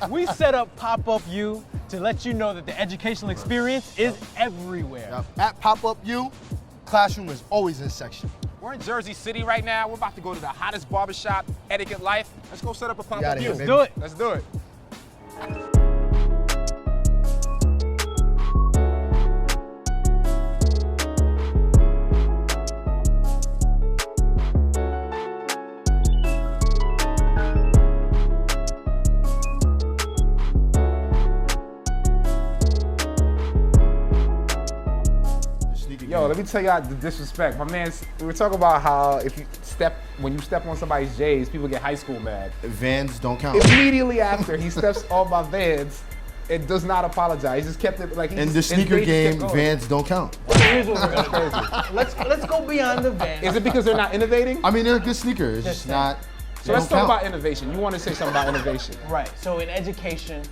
We set up Pop-Up U to let you know that the educational experience is everywhere. Yep. At Pop-Up U, classroom is always in section. We're in Jersey City right now. We're about to go to the hottest barbershop, Etiquette Life. Let's go set up a Pop-Up U. Let's do it. Let's do it. Yo, let me tell y'all the disrespect. My man, we were talking about how when you step on somebody's J's, people get high school mad. Vans don't count. Immediately after he steps on my Vans, it does not apologize. He just kept it like in the sneaker game, Vans don't count. Here's what we're gonna do. Let's go beyond the Vans. Is it because they're not innovating? I mean, they're a good sneaker. It's just not. So let's talk about innovation. You want to say something about innovation? Right. So in education,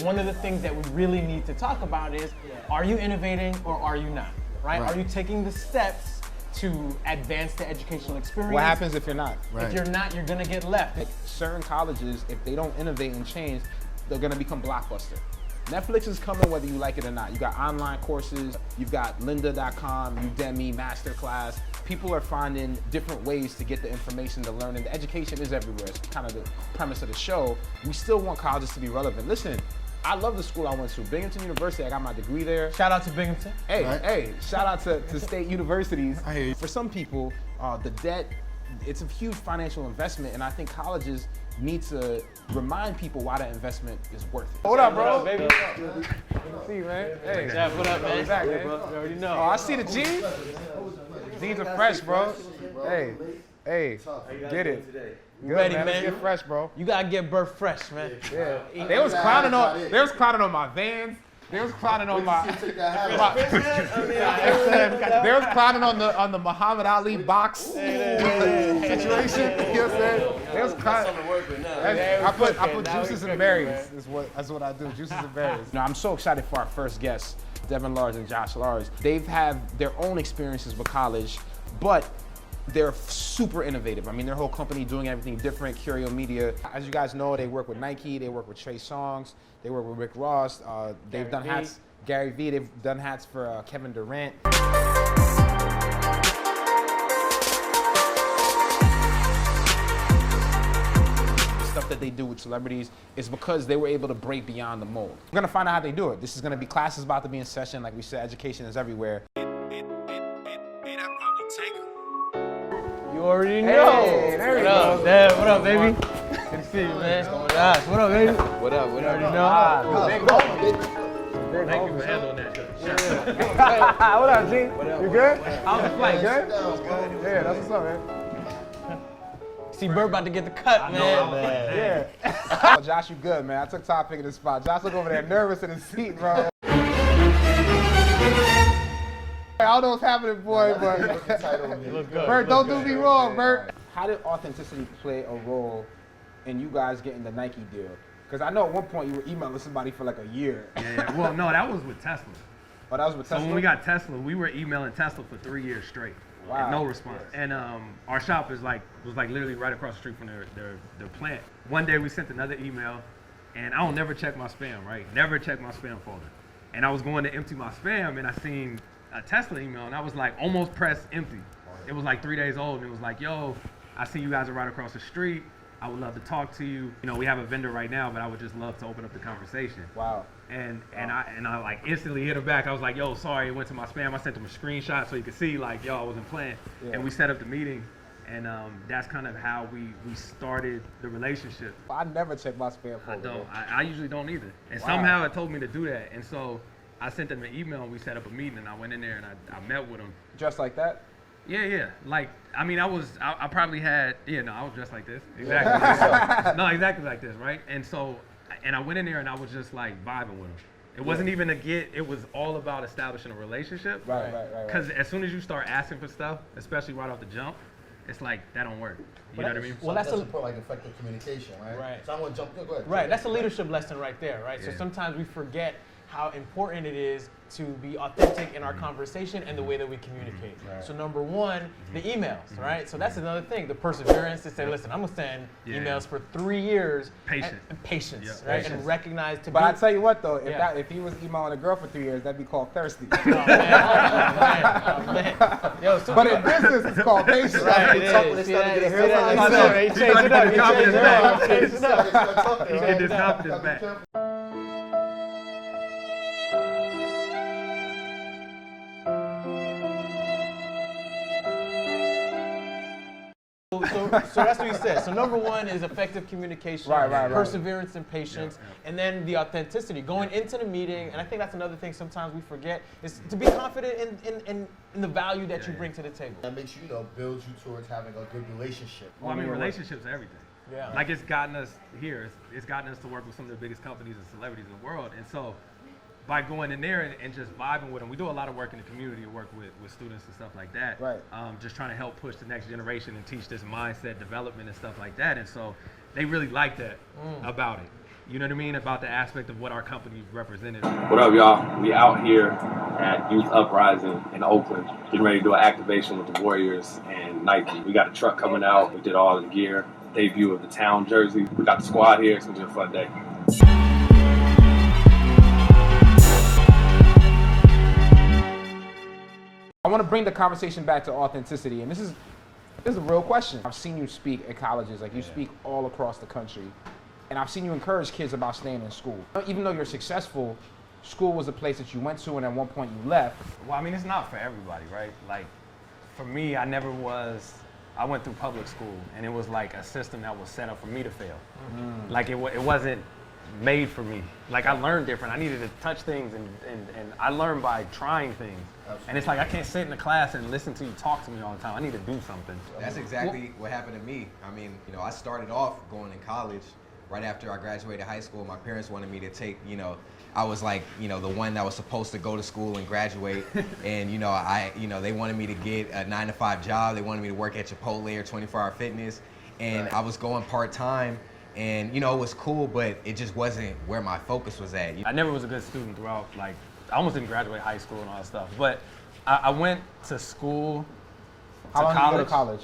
one of the things that we really need to talk about is, are you innovating or are you not? Right? Are you taking the steps to advance the educational experience? What happens if you're not? Right. If you're not, you're gonna get left. Certain colleges, if they don't innovate and change, they're gonna become blockbuster. Netflix is coming whether you like it or not. You got online courses, you've got lynda.com, Udemy, Masterclass. People are finding different ways to get the information to learn, and the education is everywhere. It's kind of the premise of the show. We still want colleges to be relevant. Listen, I love the school I went to, Binghamton University. I got my degree there. Shout out to Binghamton. Hey, shout out to state universities. I hear you. For some people, the debt, it's a huge financial investment, and I think colleges need to remind people why that investment is worth it. What up, bro? Baby. See you, man. Hey. Jeff, what up, man? Back, man. You already know. Oh, I see the jeans. Jeans are fresh, bro. Hey, get it. Good, Ready, man. man. Let's get fresh, bro. You gotta get birth fresh, man. Yeah. They was clowning on my Vans. They was clowning on my. They was clowning on the Muhammad Ali box situation. You know what I'm saying? They was clowning. I put juices and berries. That's what I do. Juices and berries. Now I'm so excited for our first guests, Devin, Lars, and Josh Lars. They've had their own experiences with college, but they're super innovative. I mean, their whole company doing everything different, Curio Media. As you guys know, they work with Nike, they work with Trey Songz, they work with Rick Ross. They've done hats, Gary Vee, they've done hats for Kevin Durant. Stuff that they do with celebrities is because they were able to break beyond the mold. We're gonna find out how they do it. This is gonna be classes about to be in session. Like we said, education is everywhere. You already know. Hey, there we go. Dev, what up, baby? Good to see you, man. Josh, what up, baby? What up? You already know. Thank you for handling that. What up, G? You good? How's the flight? Good? Yeah, that's what's up, man. See, Bird about to get the cut, man. Yeah. Oh, Josh, you good, man. I took time picking this spot. Josh look over there nervous in his seat, bro. I don't know what's happening, boy, but Bert, don't do me wrong, Bert. How did authenticity play a role in you guys getting the Nike deal? Because I know at one point you were emailing somebody for like a year. Yeah. Well, no, that was with Tesla. Oh, that was with Tesla? So when we got Tesla, we were emailing Tesla for 3 years straight. Wow. And no response. And our shop was like literally right across the street from their plant. One day we sent another email, and I don't never check my spam, right? Never check my spam folder. And I was going to empty my spam, and I seen a Tesla email, and I was like, almost pressed empty. It was like 3 days old, and it was like, yo, I see you guys are right across the street. I would love to talk to you. You know, we have a vendor right now, but I would just love to open up the conversation. Wow. And I like instantly hit her back. I was like, yo, sorry, it went to my spam. I sent him a screenshot so you could see like, yo, I wasn't playing. Yeah. And we set up the meeting, and that's kind of how we started the relationship. I never check my spam folder. I usually don't either. And wow. Somehow it told me to do that. And so I sent them an email, and we set up a meeting, and I went in there and I met with him. Just like that? Yeah. Like, I mean, I probably had, I was dressed like this. Exactly. No, exactly like this, right? And so, and I went in there and I was just like vibing with him. It wasn't even it was all about establishing a relationship. Right. Because as soon as you start asking for stuff, especially right off the jump, it's like, that don't work. You know what I mean? Well, that's support like effective communication, right? Right. So I'm gonna jump. Go ahead. Right. That's a leadership lesson right there, right? Yeah. So sometimes we forget how important it is to be authentic in our conversation and the way that we communicate. So number one, the emails, right? So that's another thing, the perseverance to say, listen, I'm gonna send emails for 3 years. Patience, right? Patience. And recognize to But be. I tell you what though, if he was emailing a girl for 3 years, that'd be called thirsty. Oh, man. Yo, so But in business, it's called patience. right, it is. See that? He changed it up. He changed it up. He did his confidence back. So that's what he said. So number one is effective communication, perseverance and patience, and then the authenticity. Going into the meeting, and I think that's another thing sometimes we forget, is to be confident in the value that you bring to the table. That makes you, builds you towards having a good relationship. Well, I mean, relationships are everything. Yeah. Like it's gotten us here. It's gotten us to work with some of the biggest companies and celebrities in the world. And so by going in there and just vibing with them, we do a lot of work in the community, work with students and stuff like that. Right. Just trying to help push the next generation and teach this mindset development and stuff like that. And so they really like that about it. You know what I mean? About the aspect of what our company represented. What up, y'all? We out here at Youth Uprising in Oakland, getting ready to do an activation with the Warriors and Nike. We got a truck coming out. We did all the gear, debut of the town jersey. We got the squad here. It's gonna be a fun day. I want to bring the conversation back to authenticity, and this is a real question. I've seen you speak at colleges, like you speak all across the country, and I've seen you encourage kids about staying in school. Even though you're successful, school was a place that you went to, and at one point you left. Well, I mean, it's not for everybody, right? Like, for me, I went through public school, and it was like a system that was set up for me to fail. Like, it wasn't made for me. Like, I learned different. I needed to touch things, and I learned by trying things. Absolutely. And it's like, I can't sit in the class and listen to you talk to me all the time. I need to do something. That's exactly what happened to me. I mean, I started off going to college. Right after I graduated high school, my parents wanted me to take, I was like, the one that was supposed to go to school and graduate. And, they wanted me to get a 9-to-5 job. They wanted me to work at Chipotle or 24 Hour Fitness. And I was going part-time. And, it was cool, but it just wasn't where my focus was at. I never was a good student throughout, like, I almost didn't graduate high school and all that stuff. But I went to school, How long did you go to college?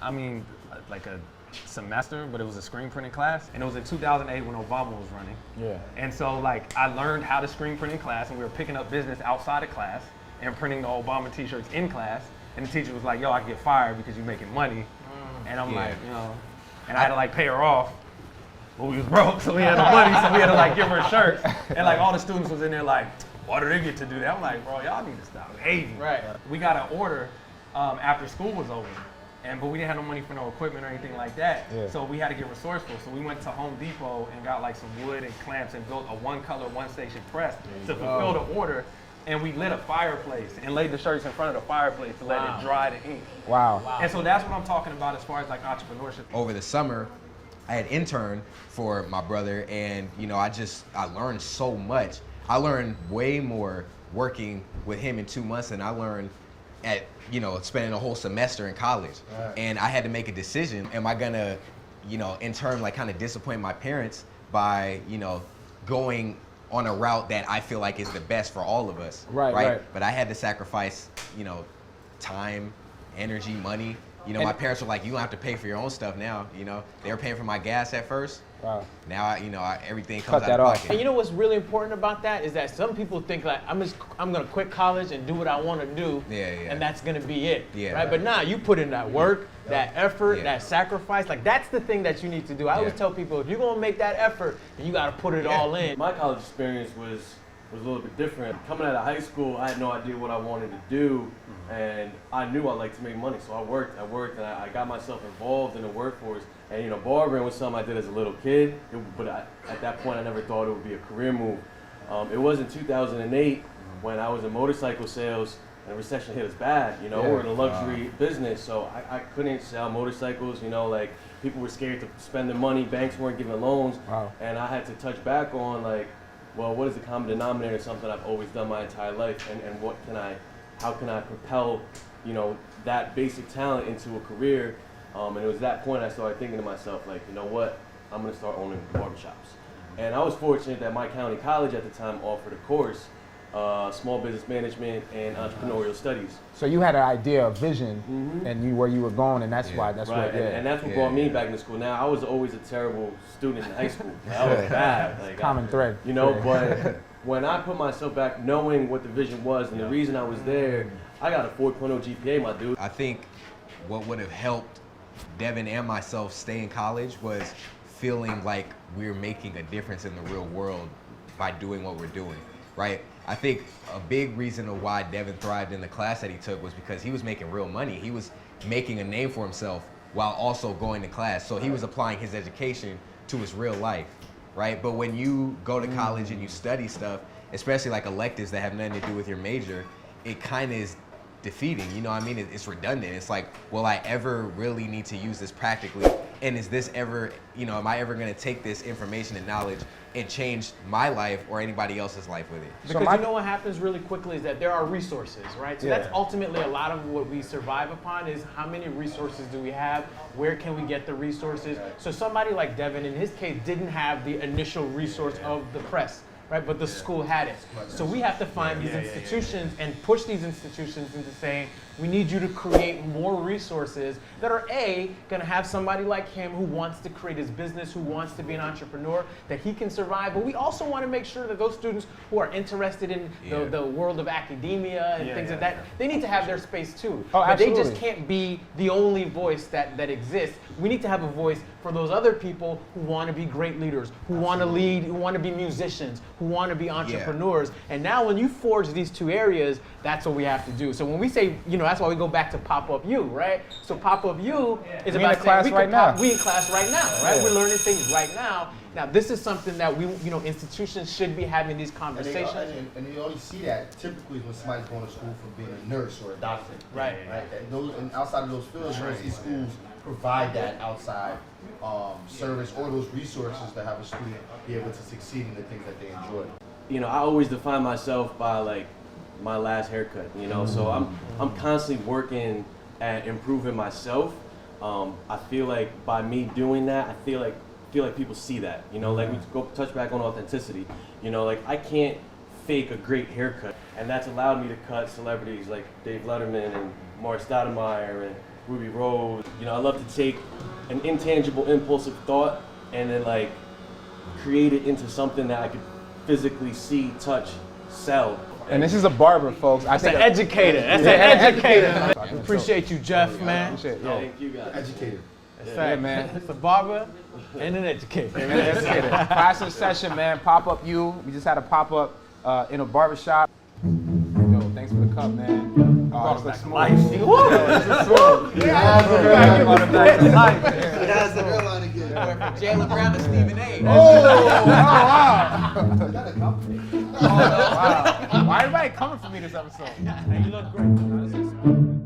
I mean, like a semester, but it was a screen printing class. And it was in 2008 when Obama was running. Yeah. And so, like, I learned how to screen print in class, and we were picking up business outside of class and printing the Obama t-shirts in class. And the teacher was like, yo, I can get fired because you're making money. And I'm like, and I had to, like, pay her off. But we was broke, so we had no money, so we had to, like, give her shirts. And, like, all the students was in there like, why do they get to do that? I'm like, bro, y'all need to stop hating. Right. We got an order after school was over, but we didn't have no money for no equipment or anything like that. Yeah. So we had to get resourceful. So we went to Home Depot and got like some wood and clamps and built a one-color, one-station press to fulfill the order. And we lit a fireplace and laid the shirts in front of the fireplace to let it dry the ink. Wow. And so that's what I'm talking about as far as like entrepreneurship. Over the summer, I had interned for my brother, and I learned so much. I learned way more working with him in 2 months than I learned at spending a whole semester in college. Right. And I had to make a decision. Am I gonna in turn like kind of disappoint my parents by going on a route that I feel like is the best for all of us? Right. But I had to sacrifice time, energy, money. My parents were like, you don't have to pay for your own stuff now. They were paying for my gas at first. Wow. Now, everything comes out of pocket. And what's really important about that is that some people think like, I'm gonna quit college and do what I want to do, and that's gonna be it, right? But nah, you put in that work, that effort, that sacrifice. Like that's the thing that you need to do. I always tell people, if you're gonna make that effort, then you gotta put it all in. My college experience was a little bit different. Coming out of high school, I had no idea what I wanted to do, and I knew I liked to make money, so I worked, and I got myself involved in the workforce. And barbering was something I did as a little kid, but at that point I never thought it would be a career move. It was in 2008 when I was in motorcycle sales and the recession hit us bad. We're in a luxury business, so I couldn't sell motorcycles. Like people were scared to spend their money, banks weren't giving loans, and I had to touch back on like, well, what is the common denominator? Something I've always done my entire life, and how can I propel, that basic talent into a career? And it was that point I started thinking to myself, like, you know what? I'm gonna start owning barbershops. And I was fortunate that my county college at the time offered a course, small business management and entrepreneurial studies. So you had an idea, a vision, and you where you were going, and that's why. That's right. what. Yeah. And that's what brought me back into school. Now I was always a terrible student in high school. I was bad. Like, common thread. You know, but when I put myself back, knowing what the vision was and the reason I was there, I got a 4.0 GPA, my dude. I think what would have helped Devin and myself stay in college was feeling like we're making a difference in the real world by doing what we're doing, right? I think a big reason of why Devin thrived in the class that he took was because he was making real money. He was making a name for himself while also going to class. So he was applying his education to his real life, right? But when you go to college and you study stuff, especially like electives that have nothing to do with your major, it kind of is defeating, you know what I mean? It's redundant. It's like, will I ever really need to use this practically? And is this ever, you know, am I ever gonna take this information and knowledge and change my life or anybody else's life with it? Because you know what happens really quickly is that there are resources, right? So that's ultimately a lot of what we survive upon is how many resources do we have? Where can we get the resources? So somebody like Devin, in his case, didn't have the initial resource of the press. Right, but the school had it. So we have to find these institutions and push these institutions into saying, we need you to create more resources that are going to have somebody like him who wants to create his business, who wants to be an entrepreneur, that he can survive. But we also want to make sure that those students who are interested in the world of academia and things like that, they need to have their space too. Oh, but they just can't be the only voice that exists. We need to have a voice for those other people who want to be great leaders, who want to lead, who want to be musicians, who want to be entrepreneurs. And now when you forge these two areas, that's what we have to do. So when we say, you know, that's why we go back to Pop-Up U, right? So Pop-Up U is about saying we in class right now, right? We're learning things right now. Now this is something that we, you know, institutions should be having these conversations. And you only see that typically when somebody's going to school for being a nurse or a doctor. Right. And outside of those fields, these schools provide that outside service or those resources to have a student be able to succeed in the things that they enjoy. You know, I always define myself by like my last haircut, you know, so I'm constantly working at improving myself. I feel like by me doing that, I feel like people see that, you know, like we go touch back on authenticity, you know, like I can't fake a great haircut, and that's allowed me to cut celebrities like Dave Letterman and Mark Stoudemire and Ruby Rose. You know, I love to take an intangible impulsive thought and then like create it into something that I could physically see, touch, sell. And this is a barber, folks. That's an educator. That's an educator. Appreciate you, Jeff, man. Thank you guys. Educated. That's right, man. It's a barber and an educator. Class in session, man. Pop-Up U. We just had a pop-up in a barbershop. Yo, thanks for the cup, man. Oh, this looks smooth. It has the hairline again. Jaylen Brown to Stephen A. Wow. Why everybody coming for me this episode? You look great.